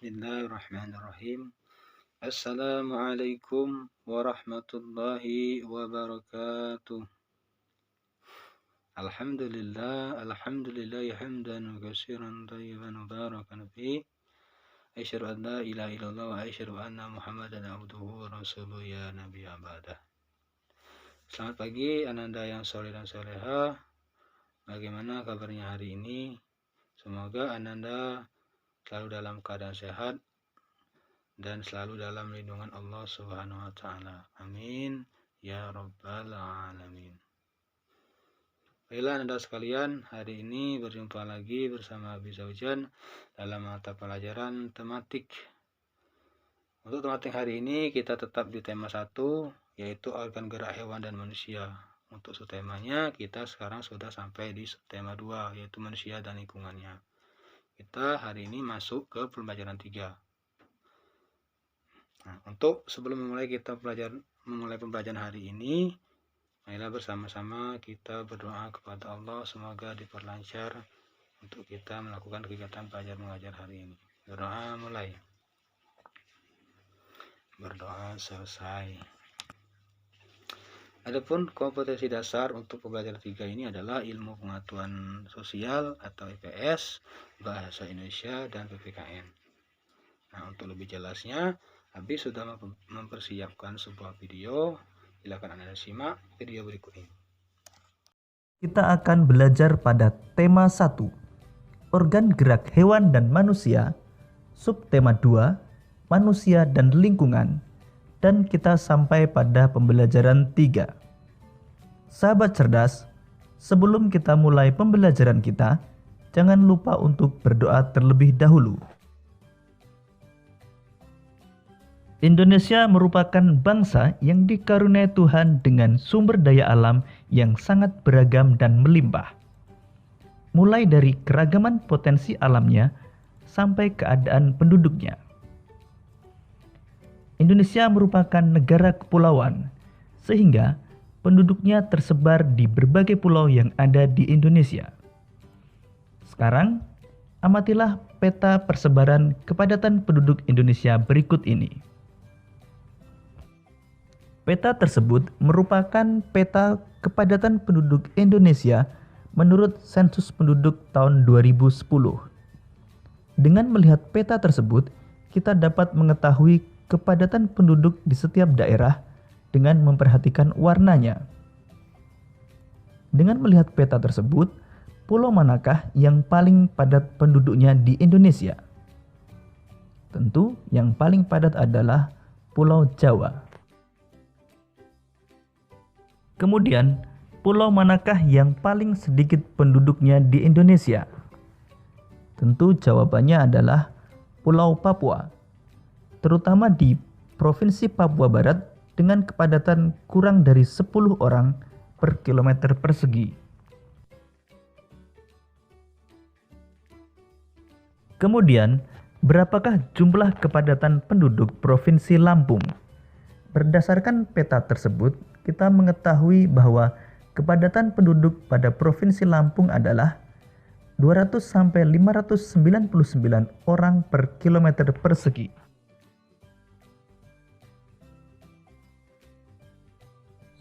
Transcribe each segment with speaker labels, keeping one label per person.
Speaker 1: Bismillahirrahmanirrahim. Assalamualaikum warahmatullahi wabarakatuh. Alhamdulillah hamdan katsiran thayyiban mubarakan fi. Asyhadu an la ilaha illallah wa asyhadu anna Muhammadan abduhu wa rasuluh ya nabi abadah. Selamat pagi ananda yang soleh dan soleha. Bagaimana kabarnya hari ini? Semoga ananda selalu dalam keadaan sehat dan selalu dalam lindungan Allah Subhanahu wa taala. Amin ya rabbal alamin. Baiklah Anda sekalian, hari ini berjumpa lagi bersama Abi Zaujan dalam mata pelajaran tematik. Untuk tematik hari ini kita tetap di tema 1, yaitu organ gerak hewan dan manusia. Untuk subtemanya kita sekarang sudah sampai di subtema 2, yaitu manusia dan lingkungannya. Kita hari ini masuk ke pembelajaran 3. Nah, untuk sebelum memulai pembelajaran hari ini, marilah bersama-sama kita berdoa kepada Allah semoga diperlancar untuk kita melakukan kegiatan belajar mengajar hari ini. Berdoa mulai. Berdoa selesai. Adapun kompetensi dasar untuk pembelajaran 3 ini adalah ilmu pengetahuan sosial atau IPS, bahasa Indonesia, dan PPKN. Nah, untuk lebih jelasnya, Abi sudah mempersiapkan sebuah video. Silakan Anda simak video berikut ini.
Speaker 2: Kita akan belajar pada tema 1, organ gerak hewan dan manusia, subtema 2, manusia dan lingkungan, dan kita sampai pada pembelajaran 3. Sahabat cerdas, sebelum kita mulai pembelajaran kita, jangan lupa untuk berdoa terlebih dahulu. Indonesia merupakan bangsa yang dikaruniai Tuhan dengan sumber daya alam yang sangat beragam dan melimpah. Mulai dari keragaman potensi alamnya sampai keadaan penduduknya. Indonesia merupakan negara kepulauan, sehingga penduduknya tersebar di berbagai pulau yang ada di Indonesia. Sekarang, amatilah peta persebaran kepadatan penduduk Indonesia berikut ini. Peta tersebut merupakan peta kepadatan penduduk Indonesia menurut sensus penduduk tahun 2010. Dengan melihat peta tersebut, kita dapat mengetahui kepadatan penduduk di setiap daerah dengan memperhatikan warnanya. Dengan melihat peta tersebut, pulau manakah yang paling padat penduduknya di Indonesia? Tentu yang paling padat adalah Pulau Jawa. Kemudian, pulau manakah yang paling sedikit penduduknya di Indonesia? Tentu jawabannya adalah Pulau Papua, terutama di Provinsi Papua Barat dengan kepadatan kurang dari 10 orang per kilometer persegi. Kemudian, berapakah jumlah kepadatan penduduk Provinsi Lampung? Berdasarkan peta tersebut, kita mengetahui bahwa kepadatan penduduk pada Provinsi Lampung adalah 200-599 orang per kilometer persegi.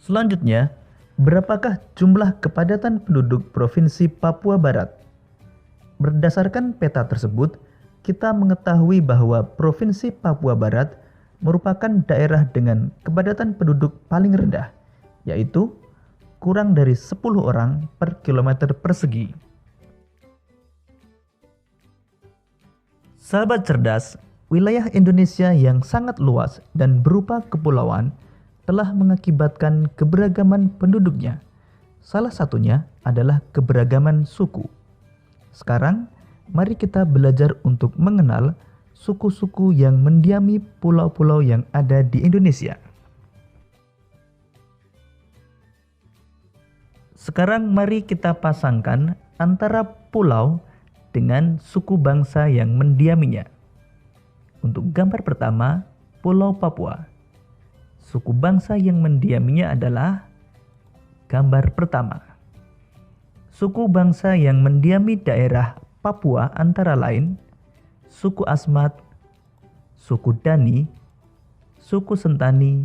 Speaker 2: Selanjutnya, berapakah jumlah kepadatan penduduk Provinsi Papua Barat? Berdasarkan peta tersebut, kita mengetahui bahwa Provinsi Papua Barat merupakan daerah dengan kepadatan penduduk paling rendah, yaitu kurang dari 10 orang per kilometer persegi. Sahabat cerdas, wilayah Indonesia yang sangat luas dan berupa kepulauan telah mengakibatkan keberagaman penduduknya. Salah satunya adalah keberagaman suku. Sekarang, mari kita belajar untuk mengenal suku-suku yang mendiami pulau-pulau yang ada di Indonesia. Sekarang mari kita pasangkan antara pulau dengan suku bangsa yang mendiaminya. Untuk gambar pertama, Pulau Papua. Suku bangsa yang mendiaminya adalah gambar pertama. Suku bangsa yang mendiami daerah Papua antara lain suku Asmat, suku Dani, suku Sentani,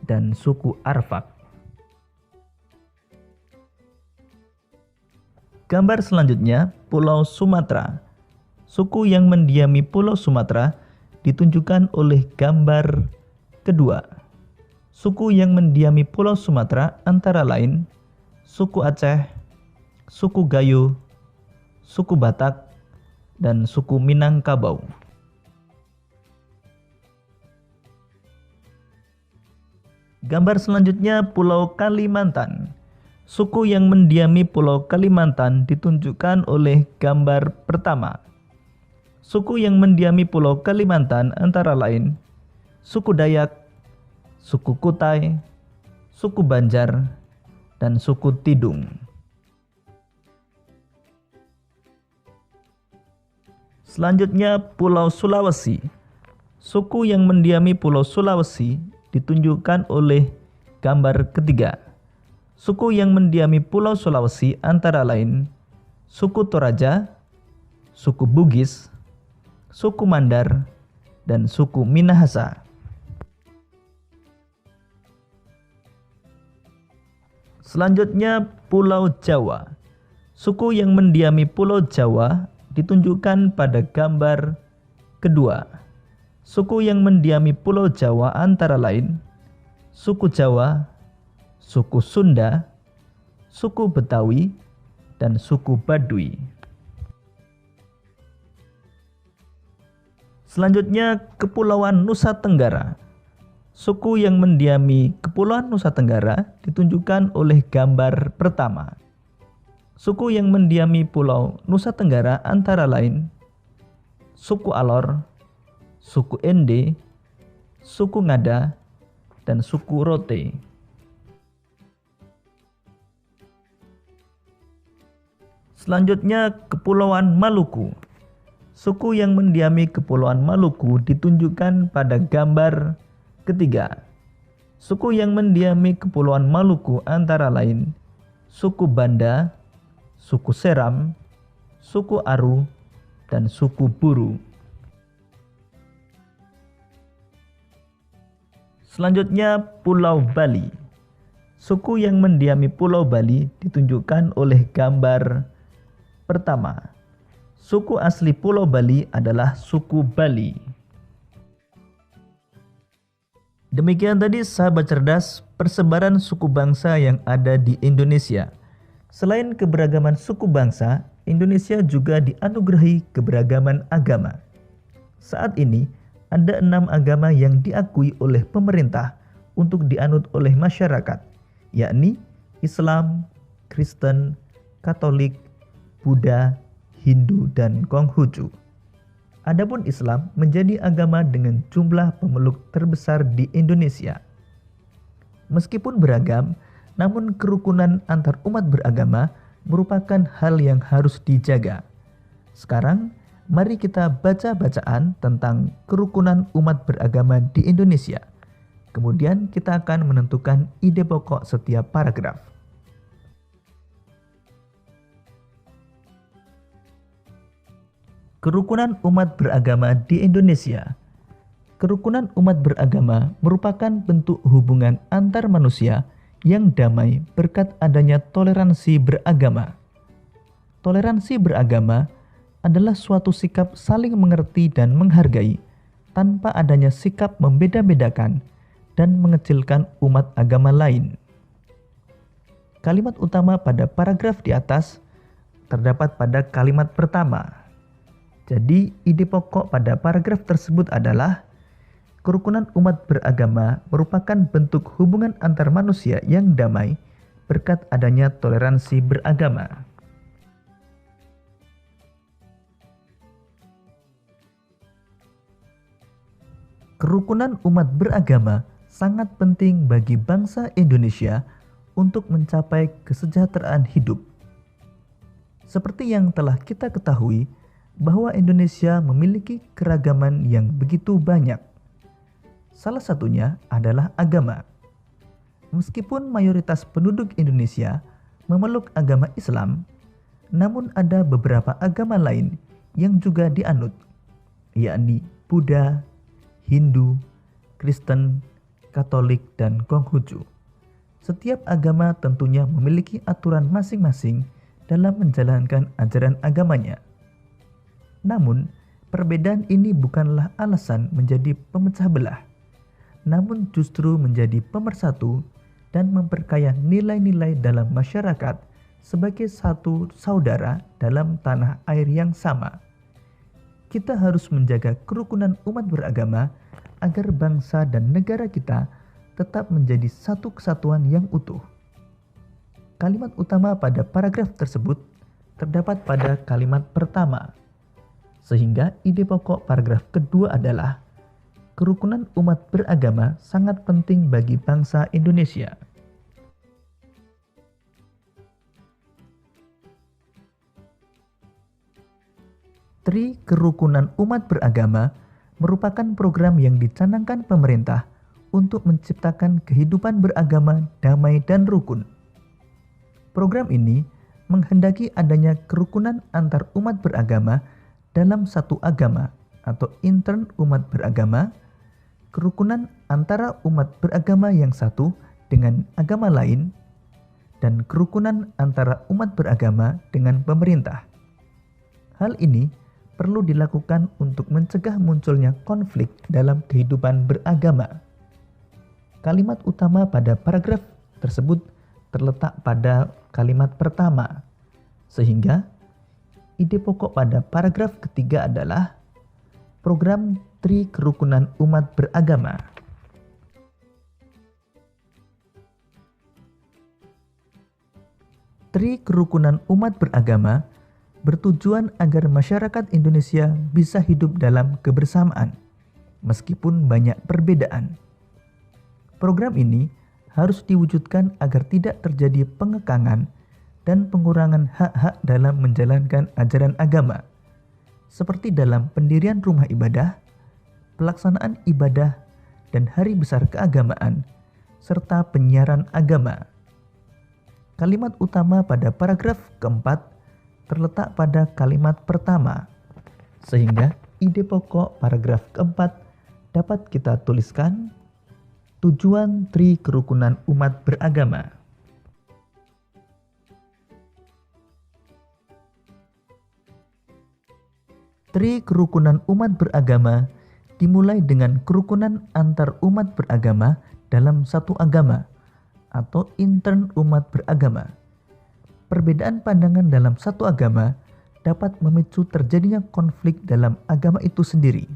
Speaker 2: dan suku Arfak. Gambar selanjutnya, Pulau Sumatera. Suku yang mendiami Pulau Sumatera ditunjukkan oleh gambar kedua. Suku yang mendiami Pulau Sumatera antara lain suku Aceh, suku Gayo, suku Batak, dan suku Minangkabau. Gambar selanjutnya, Pulau Kalimantan. Suku yang mendiami Pulau Kalimantan ditunjukkan oleh gambar pertama. Suku yang mendiami Pulau Kalimantan antara lain suku Dayak, suku Kutai, suku Banjar, dan suku Tidung. Selanjutnya, Pulau Sulawesi. Suku yang mendiami Pulau Sulawesi ditunjukkan oleh gambar ketiga. Suku yang mendiami Pulau Sulawesi antara lain suku Toraja, suku Bugis, suku Mandar, dan suku Minahasa. Selanjutnya, Pulau Jawa. Suku yang mendiami Pulau Jawa ditunjukkan pada gambar kedua. Suku yang mendiami Pulau Jawa antara lain suku Jawa, suku Sunda, suku Betawi, dan suku Baduy. Selanjutnya, Kepulauan Nusa Tenggara. Suku yang mendiami Kepulauan Nusa Tenggara ditunjukkan oleh gambar pertama. Suku yang mendiami Pulau Nusa Tenggara antara lain suku Alor, suku Ende, suku Ngada, dan suku Rote. Selanjutnya, Kepulauan Maluku. Suku yang mendiami Kepulauan Maluku ditunjukkan pada gambar ketiga. Suku yang mendiami Kepulauan Maluku antara lain suku Banda, suku Seram, suku Aru, dan suku Buru. Selanjutnya, Pulau Bali. Suku yang mendiami Pulau Bali ditunjukkan oleh gambar pertama. Suku asli Pulau Bali adalah suku Bali. Demikian tadi sahabat cerdas, persebaran suku bangsa yang ada di Indonesia. Selain keberagaman suku bangsa, Indonesia juga dianugerahi keberagaman agama. Saat ini, ada 6 agama yang diakui oleh pemerintah untuk dianut oleh masyarakat, yakni Islam, Kristen, Katolik, Buddha, Hindu, dan Konghucu. Adapun Islam menjadi agama dengan jumlah pemeluk terbesar di Indonesia. Meskipun beragam, namun kerukunan antar umat beragama merupakan hal yang harus dijaga. Sekarang, mari kita baca bacaan tentang kerukunan umat beragama di Indonesia. Kemudian kita akan menentukan ide pokok setiap paragraf. Kerukunan umat beragama di Indonesia. Kerukunan umat beragama merupakan bentuk hubungan antar manusia yang damai berkat adanya toleransi beragama. Toleransi beragama adalah suatu sikap saling mengerti dan menghargai tanpa adanya sikap membeda-bedakan dan mengecilkan umat agama lain. Kalimat utama pada paragraf di atas terdapat pada kalimat pertama. Jadi, ide pokok pada paragraf tersebut adalah kerukunan umat beragama merupakan bentuk hubungan antar manusia yang damai berkat adanya toleransi beragama. Kerukunan umat beragama sangat penting bagi bangsa Indonesia untuk mencapai kesejahteraan hidup. Seperti yang telah kita ketahui, bahwa Indonesia memiliki keragaman yang begitu banyak. Salah satunya adalah agama. Meskipun mayoritas penduduk Indonesia memeluk agama Islam, namun ada beberapa agama lain yang juga dianut, yakni Buddha, Hindu, Kristen, Katolik, dan Konghucu. Setiap agama tentunya memiliki aturan masing-masing dalam menjalankan ajaran agamanya. Namun, perbedaan ini bukanlah alasan menjadi pemecah belah, namun justru menjadi pemersatu dan memperkaya nilai-nilai dalam masyarakat sebagai satu saudara dalam tanah air yang sama. Kita harus menjaga kerukunan umat beragama agar bangsa dan negara kita tetap menjadi satu kesatuan yang utuh. Kalimat utama pada paragraf tersebut terdapat pada kalimat pertama, sehingga ide pokok paragraf kedua adalah kerukunan umat beragama sangat penting bagi bangsa Indonesia. Tri Kerukunan Umat Beragama merupakan program yang dicanangkan pemerintah untuk menciptakan kehidupan beragama damai dan rukun. Program ini menghendaki adanya kerukunan antar umat beragama dalam satu agama atau intern umat beragama, kerukunan antara umat beragama yang satu dengan agama lain, dan kerukunan antara umat beragama dengan pemerintah. Hal ini perlu dilakukan untuk mencegah munculnya konflik dalam kehidupan beragama. Kalimat utama pada paragraf tersebut terletak pada kalimat pertama, sehingga ide pokok pada paragraf ketiga adalah program Tri Kerukunan Umat Beragama. Tri Kerukunan Umat Beragama bertujuan agar masyarakat Indonesia bisa hidup dalam kebersamaan, meskipun banyak perbedaan. Program ini harus diwujudkan agar tidak terjadi pengekangan dan pengurangan hak-hak dalam menjalankan ajaran agama, seperti dalam pendirian rumah ibadah, pelaksanaan ibadah dan hari besar keagamaan, serta penyiaran agama. Kalimat utama pada paragraf keempat terletak pada kalimat pertama, sehingga ide pokok paragraf keempat dapat kita tuliskan tujuan Tri Kerukunan Umat Beragama. Tri Kerukunan Umat Beragama dimulai dengan kerukunan antar umat beragama dalam satu agama atau intern umat beragama. Perbedaan pandangan dalam satu agama dapat memicu terjadinya konflik dalam agama itu sendiri.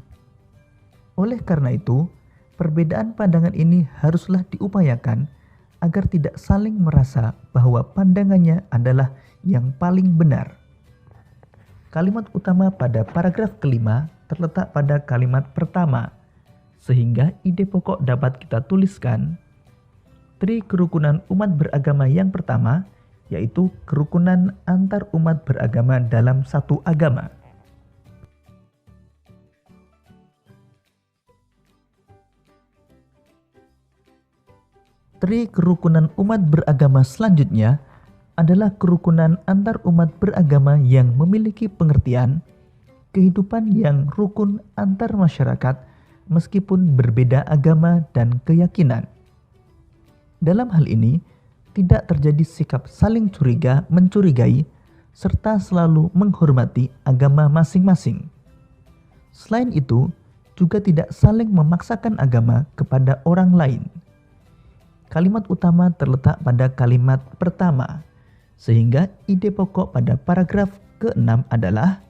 Speaker 2: Oleh karena itu, perbedaan pandangan ini haruslah diupayakan agar tidak saling merasa bahwa pandangannya adalah yang paling benar. Kalimat utama pada paragraf kelima terletak pada kalimat pertama, sehingga ide pokok dapat kita tuliskan Tri Kerukunan Umat Beragama yang pertama, yaitu kerukunan antar umat beragama dalam satu agama. Tri Kerukunan Umat Beragama selanjutnya adalah kerukunan antar umat beragama yang memiliki pengertian kehidupan yang rukun antar masyarakat meskipun berbeda agama dan keyakinan. Dalam hal ini, tidak terjadi sikap saling curiga mencurigai, serta selalu menghormati agama masing-masing. Selain itu, juga tidak saling memaksakan agama kepada orang lain. Kalimat utama terletak pada kalimat pertama, sehingga ide pokok pada paragraf ke-6 adalah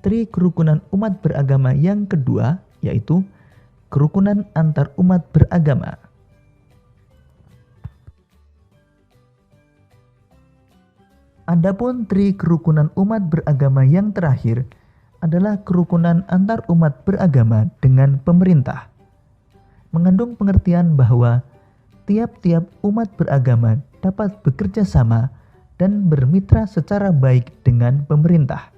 Speaker 2: Tri Kerukunan Umat Beragama yang kedua, yaitu kerukunan antar umat beragama. Adapun Tri Kerukunan Umat Beragama yang terakhir adalah kerukunan antar umat beragama dengan pemerintah. Mengandung pengertian bahwa tiap-tiap umat beragama dapat bekerja sama dan bermitra secara baik dengan pemerintah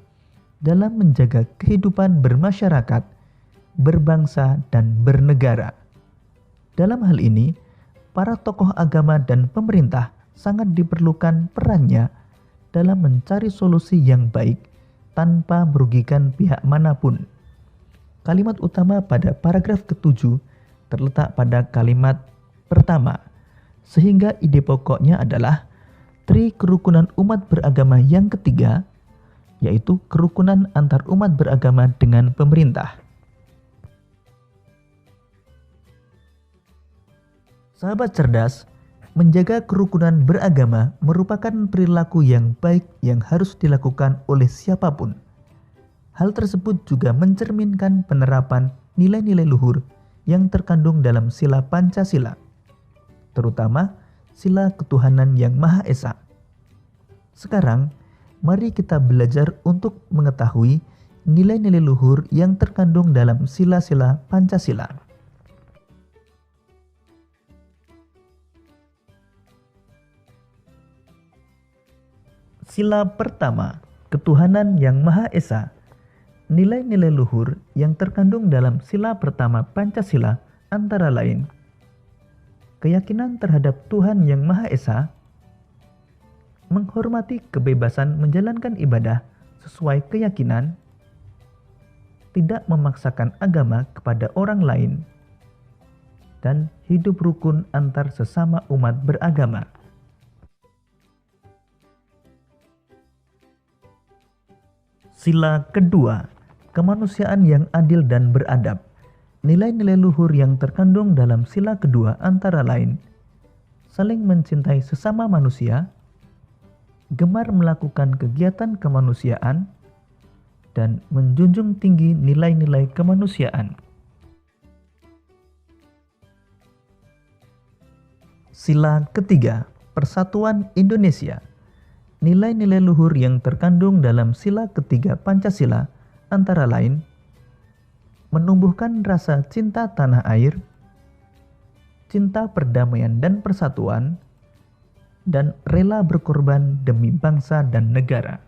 Speaker 2: dalam menjaga kehidupan bermasyarakat, berbangsa, dan bernegara. Dalam hal ini, para tokoh agama dan pemerintah sangat diperlukan perannya dalam mencari solusi yang baik tanpa merugikan pihak manapun. kalimat utama pada paragraf ke-7 terletak pada kalimat pertama, sehingga ide pokoknya adalah kerukunan umat beragama yang ketiga, yaitu kerukunan antar umat beragama dengan pemerintah. Sahabat cerdas, menjaga kerukunan beragama merupakan perilaku yang baik yang harus dilakukan oleh siapapun. Hal tersebut juga mencerminkan penerapan nilai-nilai luhur yang terkandung dalam sila Pancasila, terutama sila ketuhanan yang Maha Esa. Sekarang, mari kita belajar untuk mengetahui nilai-nilai luhur yang terkandung dalam sila-sila Pancasila. Sila pertama, ketuhanan yang Maha Esa. Nilai-nilai luhur yang terkandung dalam sila pertama Pancasila antara lain keyakinan terhadap Tuhan yang Maha Esa, menghormati kebebasan menjalankan ibadah sesuai keyakinan, tidak memaksakan agama kepada orang lain, dan hidup rukun antar sesama umat beragama. Sila kedua, kemanusiaan yang adil dan beradab. Nilai-nilai luhur yang terkandung dalam sila kedua antara lain saling mencintai sesama manusia, gemar melakukan kegiatan kemanusiaan, dan menjunjung tinggi nilai-nilai kemanusiaan. Sila ketiga, Persatuan Indonesia. Nilai-nilai luhur yang terkandung dalam sila ketiga Pancasila antara lain menumbuhkan rasa cinta tanah air, cinta perdamaian dan persatuan, dan rela berkorban demi bangsa dan negara.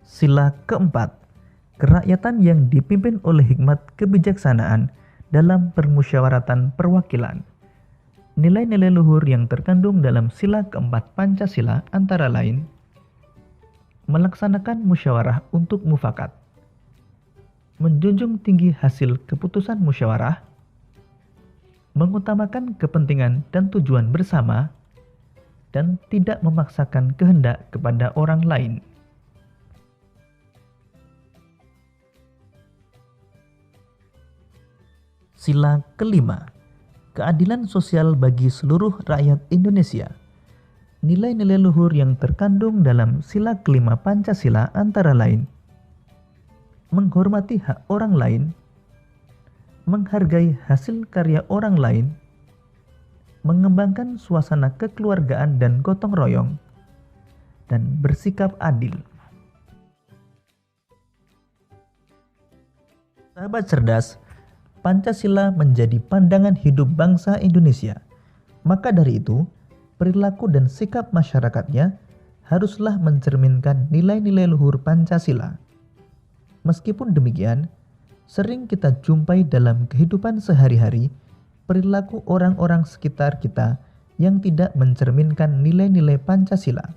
Speaker 2: Sila keempat, kerakyatan yang dipimpin oleh hikmat kebijaksanaan dalam permusyawaratan perwakilan. Nilai-nilai luhur yang terkandung dalam sila keempat Pancasila antara lain melaksanakan musyawarah untuk mufakat, menjunjung tinggi hasil keputusan musyawarah, mengutamakan kepentingan dan tujuan bersama, dan tidak memaksakan kehendak kepada orang lain. Sila kelima, keadilan sosial bagi seluruh rakyat Indonesia. Nilai-nilai luhur yang terkandung dalam sila kelima Pancasila antara lain menghormati hak orang lain, menghargai hasil karya orang lain, mengembangkan suasana kekeluargaan dan gotong royong, dan bersikap adil. Sahabat cerdas, Pancasila menjadi pandangan hidup bangsa Indonesia. Maka dari itu, perilaku dan sikap masyarakatnya haruslah mencerminkan nilai-nilai luhur Pancasila. Meskipun demikian, sering kita jumpai dalam kehidupan sehari-hari perilaku orang-orang sekitar kita yang tidak mencerminkan nilai-nilai Pancasila.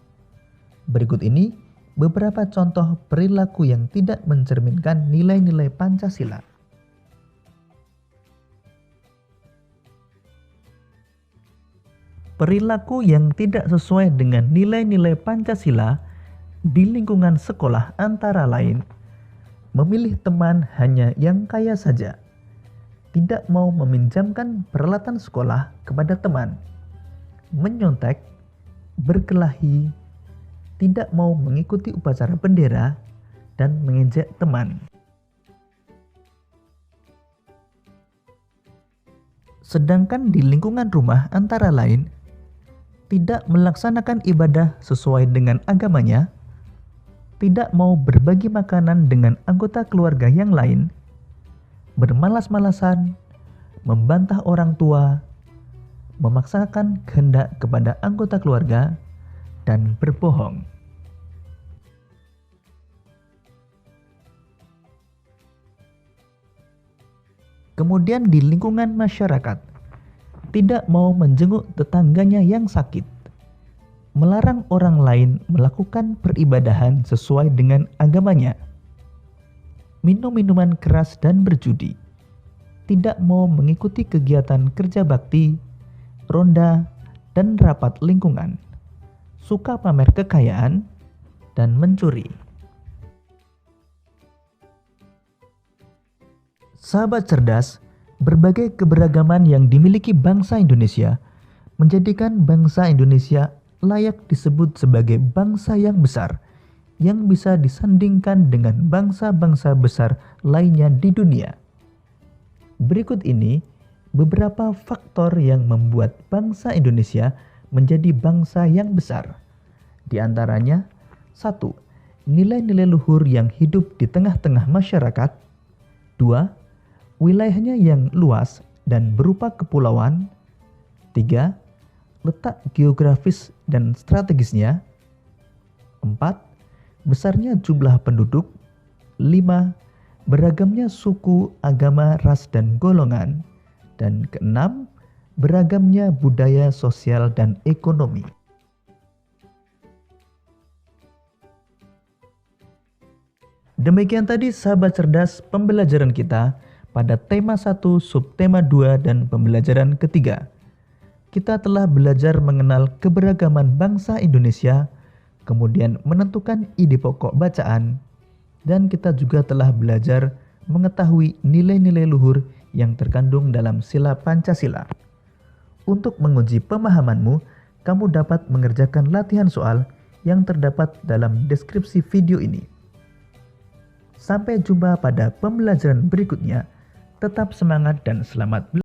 Speaker 2: Berikut ini beberapa contoh perilaku yang tidak mencerminkan nilai-nilai Pancasila. Perilaku yang tidak sesuai dengan nilai-nilai Pancasila di lingkungan sekolah antara lain memilih teman hanya yang kaya saja, tidak mau meminjamkan peralatan sekolah kepada teman, menyontek, berkelahi, tidak mau mengikuti upacara bendera, dan mengejek teman. Sedangkan di lingkungan rumah antara lain tidak melaksanakan ibadah sesuai dengan agamanya, tidak mau berbagi makanan dengan anggota keluarga yang lain, bermalas-malasan, membantah orang tua, memaksakan kehendak kepada anggota keluarga, dan berbohong. Kemudian di lingkungan masyarakat, tidak mau menjenguk tetangganya yang sakit, melarang orang lain melakukan peribadahan sesuai dengan agamanya, minum minuman keras dan berjudi, tidak mau mengikuti kegiatan kerja bakti, ronda, dan rapat lingkungan, suka pamer kekayaan, dan mencuri. Sahabat cerdas, berbagai keberagaman yang dimiliki bangsa Indonesia menjadikan bangsa Indonesia layak disebut sebagai bangsa yang besar, yang bisa disandingkan dengan bangsa-bangsa besar lainnya di dunia. Berikut ini beberapa faktor yang membuat bangsa Indonesia menjadi bangsa yang besar. Di antaranya, 1. Nilai-nilai luhur yang hidup di tengah-tengah masyarakat. 2. Wilayahnya yang luas dan berupa kepulauan. 3. Letak geografis dan strategisnya. 4. Besarnya jumlah penduduk. 5. Beragamnya suku, agama, ras, dan golongan. Dan ke-6, beragamnya budaya, sosial, dan ekonomi. Demikian tadi sahabat cerdas pembelajaran kita pada tema 1, subtema 2, dan pembelajaran ketiga. Kita telah belajar mengenal keberagaman bangsa Indonesia, kemudian menentukan ide pokok bacaan, dan kita juga telah belajar mengetahui nilai-nilai luhur yang terkandung dalam sila Pancasila. Untuk menguji pemahamanmu, kamu dapat mengerjakan latihan soal yang terdapat dalam deskripsi video ini. Sampai jumpa pada pembelajaran berikutnya. Tetap semangat dan selamat belajar.